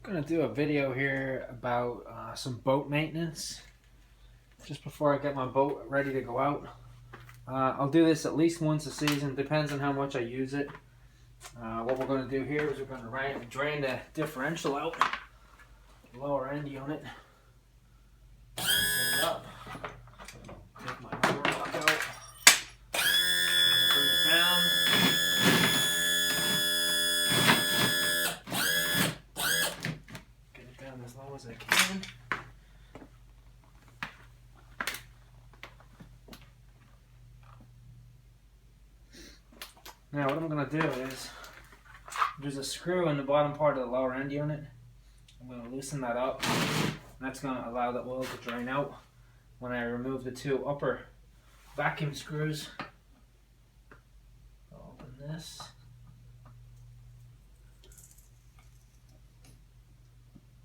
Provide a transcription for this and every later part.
I'm going to do a video here about some boat maintenance just before I get my boat ready to go out. I'll do this at least once a season, depends on how much I use it. What we're going to do here is we're going to drain the differential out, the lower end unit, clean it up, take my motor lock out, bring it down. Get it down as low as I can. Now what I'm going to do is, there's a screw in the bottom part of the lower end unit. I'm going to loosen that up. And that's going to allow the oil to drain out. When I remove the two upper vacuum screws, I'll open this.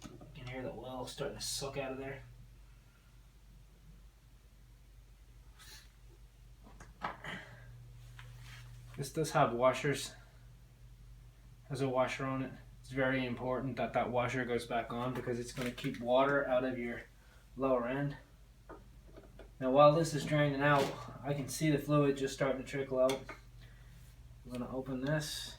You can hear the oil starting to suck out of there. This does have washers. Has a washer on it. It's very important that that washer goes back on because it's going to keep water out of your lower end. Now while this is draining out, I can see the fluid just starting to trickle out. I'm going to open this.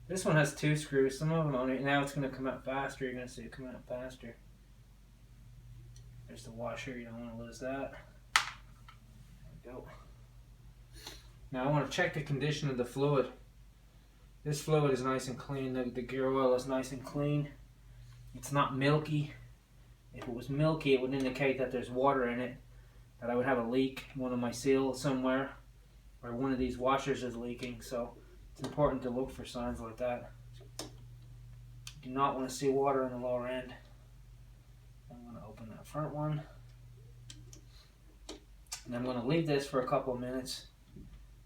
This one has two screws. Some of them only, now it's going to come out faster. You're going to see it come out faster. There's the washer. You don't want to lose that. There we go. Now I want to check the condition of the fluid. This fluid is nice and clean. The gear oil is nice and clean. It's not milky. If it was milky, it would indicate that there's water in it, that I would have a leak in one of my seals somewhere, or one of these washers is leaking. So it's important to look for signs like that. You do not want to see water in the lower end. I'm going to open that front one. And I'm going to leave this for a couple of minutes.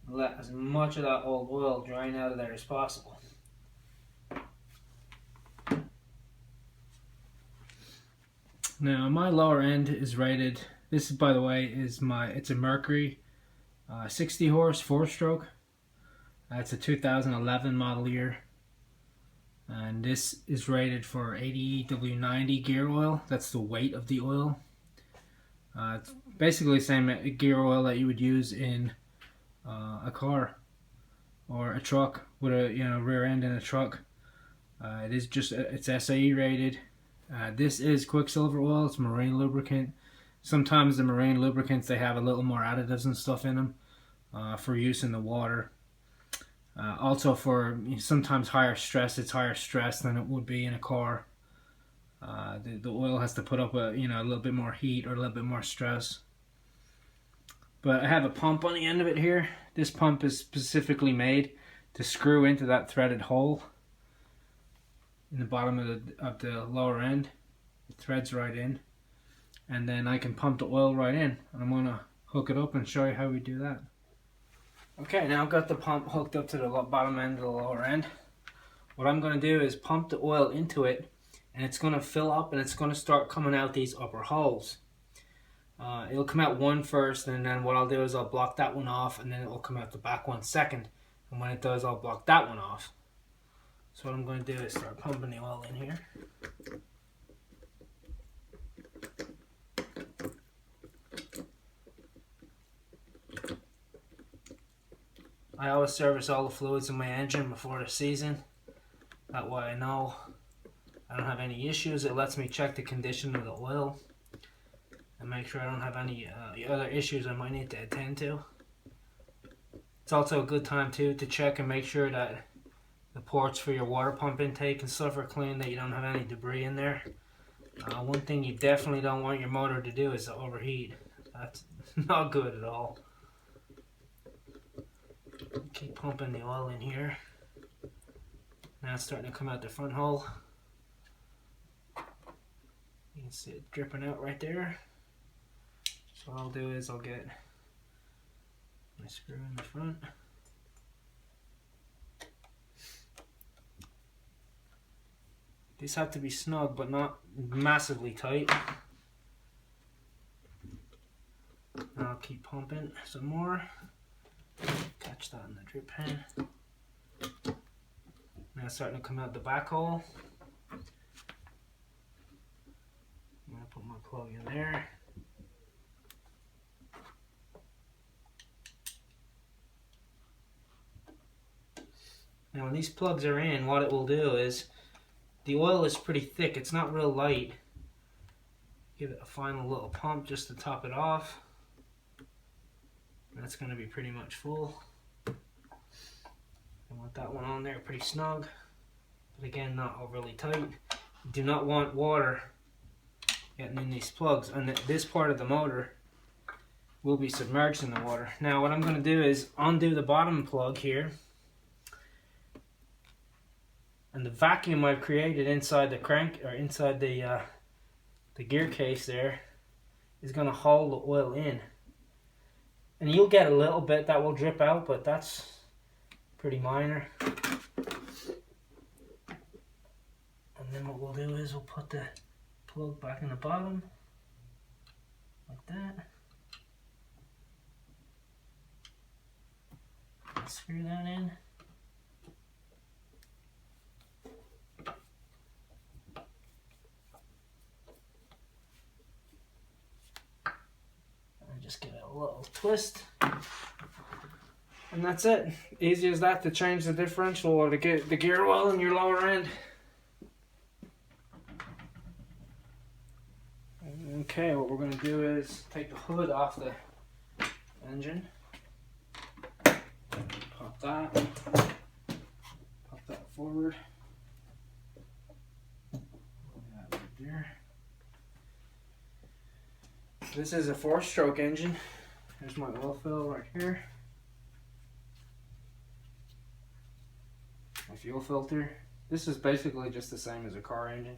Let as much of that old oil drain out of there as possible. Now my lower end is rated, this by the way is it's a Mercury 60 horse 4-stroke. It's a 2011 model year. And this is rated for 80W90 gear oil. That's the weight of the oil. It's basically the same gear oil that you would use in a car or a truck with a rear end in a truck. It is just it's SAE rated. This is Quicksilver oil. It's marine lubricant. Sometimes the marine lubricants, they have a little more additives and stuff in them for use in the water. Also for sometimes higher stress. It's higher stress than it would be in a car. The oil has to put up a little bit more heat or a little bit more stress. But I have a pump on the end of it here. This pump is specifically made to screw into that threaded hole in the bottom of the lower end. It threads right in, and then I can pump the oil right in. And I'm gonna hook it up and show you how we do that. Okay, now I've got the pump hooked up to the bottom end of the lower end. What I'm gonna do is pump the oil into it, and it's gonna fill up and it's gonna start coming out these upper holes. It'll come out one first, and then what I'll do is I'll block that one off, and then it will come out the back one second. And when it does, I'll block that one off. So what I'm going to do is start pumping the oil in here. I always service all the fluids in my engine before the season. That way I know I don't have any issues. It lets me check the condition of the oil and make sure I don't have any other issues I might need to attend to. It's also a good time too to check and make sure that the ports for your water pump intake and stuff are clean, that you don't have any debris in there. One thing you definitely don't want your motor to do is to overheat. That's not good at all. Keep pumping the oil in here. Now it's starting to come out the front hole. You can see it dripping out right there. So what I'll do is I'll get my screw in the front. These have to be snug but not massively tight. And I'll keep pumping some more. Catch that in the drip pan. Now it's starting to come out the back hole. plug in there. Now when these plugs are in, what it will do is, the oil is pretty thick, it's not real light. Give it a final little pump just to top it off. That's going to be pretty much full. I want that one on there pretty snug, but again not overly tight. You do not want water getting in these plugs, and this part of the motor will be submerged in the water. Now what I'm going to do is undo the bottom plug here, and the vacuum I've created inside the crank, or inside the gear case there, is going to hold the oil in. And you'll get a little bit that will drip out, but that's pretty minor. And then what we'll do is we'll put the plug back in the bottom, like that. And screw that in. Just give it a little twist, and that's it. Easy as that to change the differential or to get the gear oil in your lower end. Okay, what we're going to do is take the hood off the engine. Pop that forward. Put that right there. This is a 4-stroke engine. There's my oil fill right here. My fuel filter. This is basically just the same as a car engine.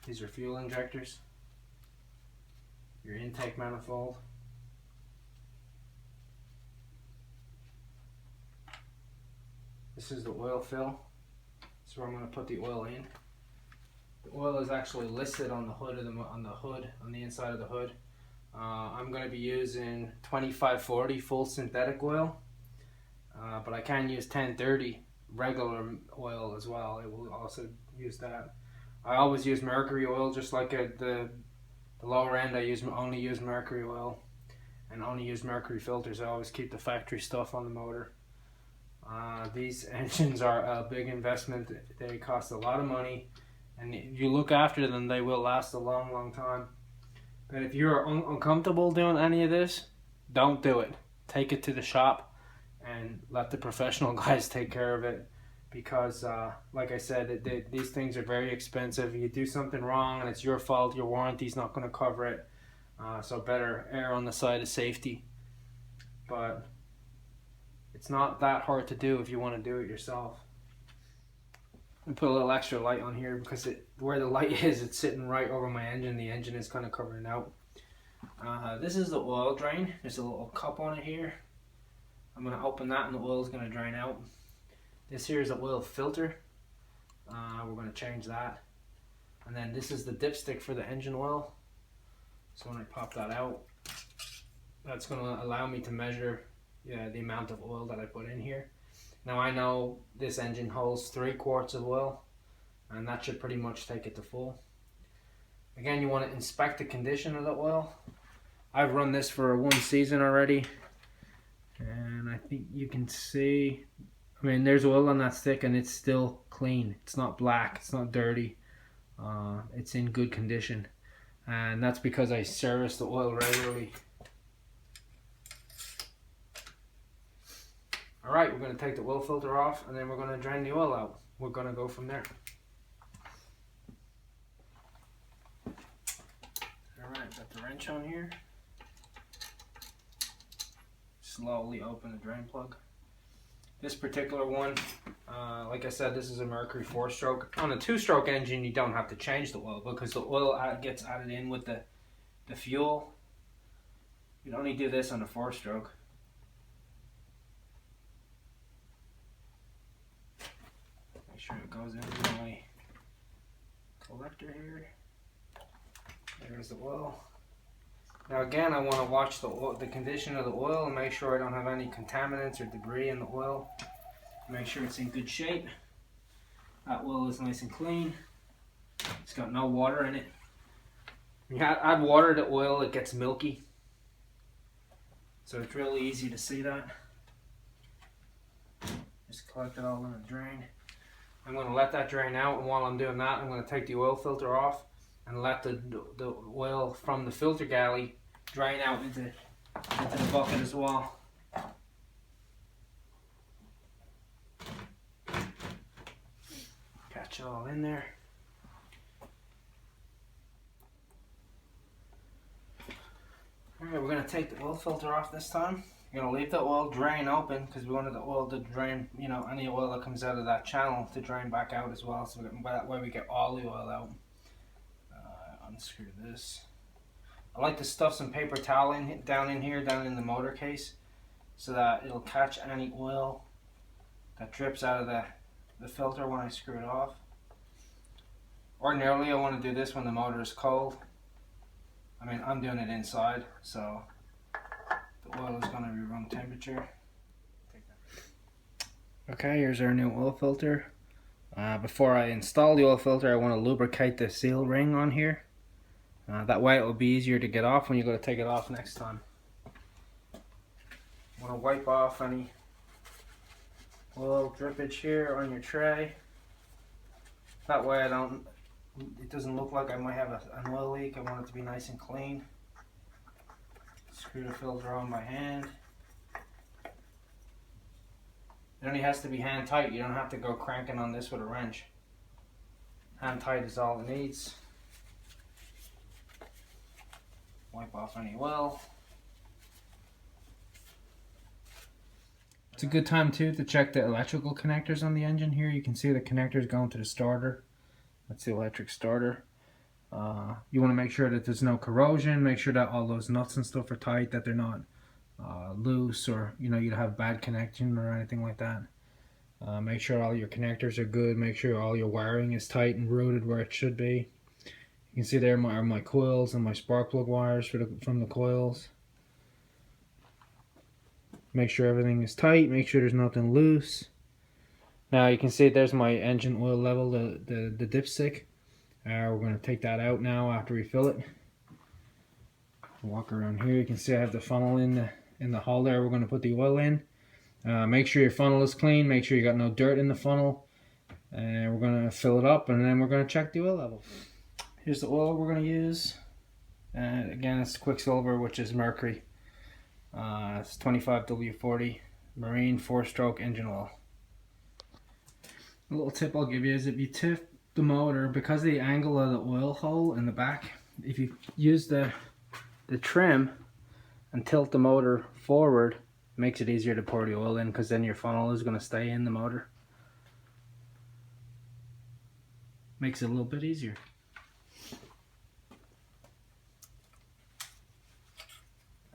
These are fuel injectors. Your intake manifold. This is the oil fill. This is where I'm going to put the oil in. The oil is actually listed on the hood of on the inside of the hood. I'm going to be using 2540 full synthetic oil, but I can use 1030 regular oil as well. It will also use that. I always use Mercury oil, just like at the lower end. I only use Mercury oil and only use Mercury filters. I always keep the factory stuff on the motor. These engines are a big investment. They cost a lot of money, and if you look after them, they will last a long, long time. But if you're uncomfortable doing any of this, don't do it. Take it to the shop and let the professional guys take care of it, because like I said, these things are very expensive. You do something wrong and it's your fault. Your warranty's not going to cover it, so better err on the side of safety. But it's not that hard to do if you want to do it yourself. And put a little extra light on here because where the light is, it's sitting right over my engine. The engine is kind of covering out. This is the oil drain. There's a little cup on it here. I'm going to open that and the oil is going to drain out. This here is the oil filter. We're going to change that. And then this is the dipstick for the engine oil. So when I pop that out, that's going to allow me to measure the amount of oil that I put in here. Now I know this engine holds 3 quarts of oil, and that should pretty much take it to full. Again, you want to inspect the condition of the oil. I've run this for 1 season already, and I think you can see, I mean, there's oil on that stick and it's still clean. It's not black, it's not dirty. It's in good condition, and that's because I service the oil regularly. Alright, we're going to take the oil filter off, and then we're going to drain the oil out. We're going to go from there. Alright, got the wrench on here. Slowly open the drain plug. This particular one, like I said, this is a Mercury 4-stroke. On a 2-stroke engine, you don't have to change the oil because the oil gets added in with the fuel. You'd only do this on a 4-stroke. Make sure it goes into my collector here. There's the oil. Now again, I want to watch the condition of the oil and make sure I don't have any contaminants or debris in the oil. Make sure it's in good shape. That oil is nice and clean. It's got no water in it. You add water to oil, it gets milky. So it's really easy to see that. Just collect it all in a drain. I'm going to let that drain out, and while I'm doing that, I'm going to take the oil filter off and let the oil from the filter galley drain out into the bucket as well. Catch it all in there. Alright, we're going to take the oil filter off this time. We're going to leave the oil drain open because we wanted the oil to drain, you know, any oil that comes out of that channel to drain back out as well. So that way we get all the oil out. Unscrew this. I like to stuff some paper towel down in the motor case so that it'll catch any oil that drips out of the filter when I screw it off. Ordinarily I want to do this when the motor is cold. I mean, I'm doing it inside, so the oil is going to be room temperature. Okay, here's our new oil filter. Before I install the oil filter, I want to lubricate the seal ring on here. That way it will be easier to get off when you go to take it off next time. I want to wipe off any oil drippage here on your tray. That way it doesn't look like I might have an oil leak. I want it to be nice and clean. Screw the filter on by hand. It only has to be hand tight. You don't have to go cranking on this with a wrench. Hand tight is all it needs. Wipe off any oil. It's a good time too to check the electrical connectors on the engine here. You can see the connectors going to the starter. That's the electric starter. You want to make sure that there's no corrosion. Make sure that all those nuts and stuff are tight, that they're not loose, or you know, you have bad connection or anything like that. Make sure all your connectors are good. Make sure all your wiring is tight and routed where it should be. You can see there are my coils and my spark plug wires from the coils. Make sure everything is tight. Make sure there's nothing loose. Now you can see there's my engine oil level, the dipstick. We're going to take that out now after we fill it. Walk around here. You can see I have the funnel in the hole there. We're going to put the oil in. Make sure your funnel is clean. Make sure you got no dirt in the funnel. And we're going to fill it up, and then we're going to check the oil level. Here's the oil we're going to use. Again, it's Quicksilver, which is Mercury. It's 25W40 Marine 4-stroke engine oil. A little tip I'll give you is if you tip the motor, because of the angle of the oil hole in the back, if you use the trim and tilt the motor forward, it makes it easier to pour the oil in, because then your funnel is going to stay in the motor. Makes it a little bit easier.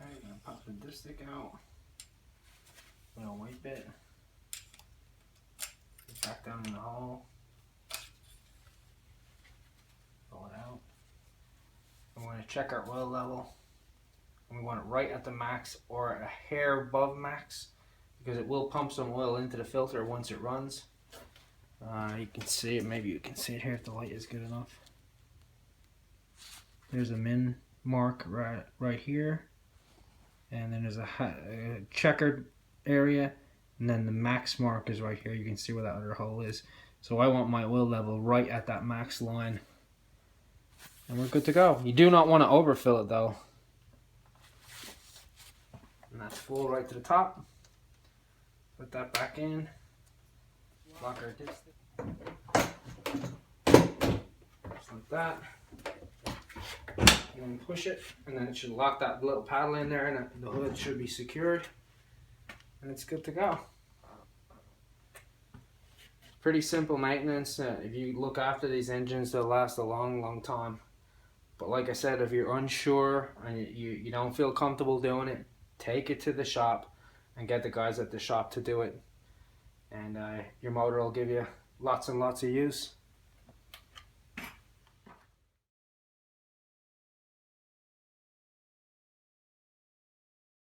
Alright, I'm going to pop the dipstick out. I'm going to wipe it. Back down in the hole. Pull it out. We want to check our oil level. And we want it right at the max or a hair above max, because it will pump some oil into the filter once it runs. You can see it, maybe you can see it here if the light is good enough. There's a min mark right here, and then there's a checkered area, and then the max mark is right here. You can see where that other hole is. So I want my oil level right at that max line, and we're good to go. You do not want to overfill it though. And that's full right to the top. Put that back in. Lock our dipstick. Just like that. And then push it, and then it should lock that little paddle in there, and the hood should be secured, and it's good to go. Pretty simple maintenance. If you look after these engines, they'll last a long time. But like I said, if you're unsure and you don't feel comfortable doing it, take it to the shop and get the guys at the shop to do it, and your motor will give you lots and lots of use.